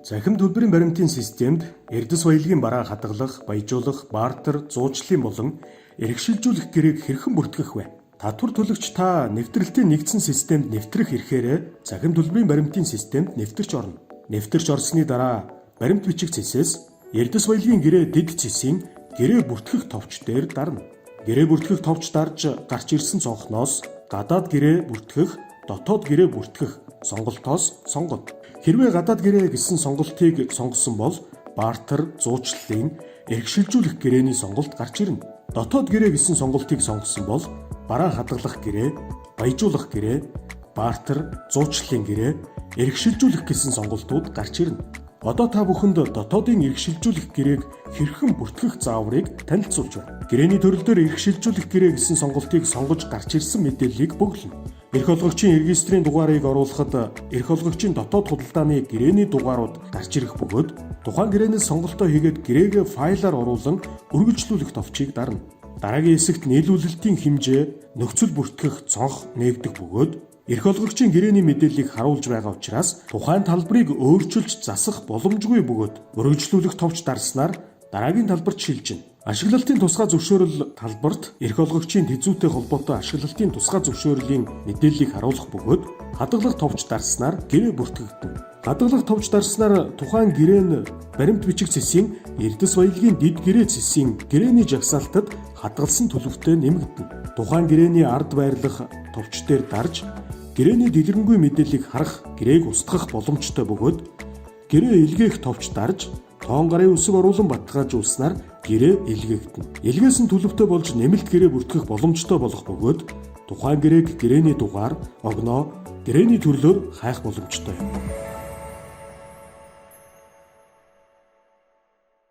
Цахим төлбөрийн баримтын системд эрдэс баялагын бараа хадгалах, баяжуулах, бартер, зуучлалын болон эрхшилжүүлэх гэрээг хэрхэн бүртгэх вэ? Татвар төлөгч та нэвтрэлтийн нэгдсэн системд нэвтрэх эрхээрээ цахим төлбөрийн баримтын системд нэвтэрч орно. Нэвтэрч орсны дараа баримт бичих цэсээс эрдэс баялагын гэрээ дэд цэсийн гэрээ бүртгэх товч дээр дарна. Гэрээ бүртгэх товч дарж гарч ирсэн цонхноос гадаад гэрээ бүртгэх, дотоод гэрээ бүртгэх сонголтоос сонгод. Хэрвээ гадаад гэрээ гэсэн сонголтыг сонгосон бол бартер, зуучлалын эрхшилжүүлэх гэрээний сонголт гарч ирнэ. Дотоод гэрээ гэсэн сонголтыг сонгосон бол бараа хадгалах гэрээ, баяжуулах гэрээ, бартер, зуучлалын гэрээ, эрхшилжүүлэх гэсэн сонголтууд гарч ирнэ. Одоо та бүхэнд дотоодын эрхшилжүүлэх гэрээг хэрхэн бүртгэх зааврыг танилцуулж байна. Гэрээний төрөл дээр эрхшилжүүлэх гэрээ гэсэн сонголтыг сонгож гарч ирсэн мэдээллийг бөглөнө. Эрх олгогчийн регистрийн дугаарыг оруулахад эрх олгогчийн дотоод худалдааны гэрээний дугаарууд гарч ирэх бөгөөд тухайн гэрээнээс сонголтоо хийгээд гэрээгээ файлаар оруулан үргэлжлүүлэх товчийг дарна. Дараагийн хэсэгт нийлүүлэлтийн хэмжээ, нөхцөл бүртгэх цонх нээгдэх бөгөөд эрх олгогчийн гэрээний мэдээллийг харуулж байгаа учраас тухайн талбарыг өөрчилж засах боломжгүй бөгөөд үргэлжлүүлэх товч дарснаар дараагийн талбарт шилжинэ. Ашиглалтын тусгай зөвшөөрөл талбарт эрх олгогчийн тэзүүтэй холбоотой ашиглалтын тусгай зөвшөөрлийн мэдээллийг харуулах бөгөөд хадгалах товч дарснаар гэрээ бүртгэгдэнэ. Хадгалах товч дарснаар тухайн гэрээ нь баримт бичих цэсийн эрдэс баялагын дэд гэрээ цэсийн гэрээний жагсаалтад хадгалсан төлөвтэй нэмэгдэнэ. Тухайн гэрээний ард байрлах товч дээр дарж гэрээний дэлгэрэнгүй мэдээллийг харах гэрээг устгах боломжтой бөгөөд гэрээ илгээх товч дарж тоон гарын үсэг оруулан баталгаажуулснаар гэрээ илгээгдэнэ. Илгээсэн төлөвтэй болж нэмэлт гэрээ бүртгэх боломжтой болох бөгөөд тухайн гэрээг гэрээний дугаар, огноо, гэрээний төрлөөр хайх боломжтой юм.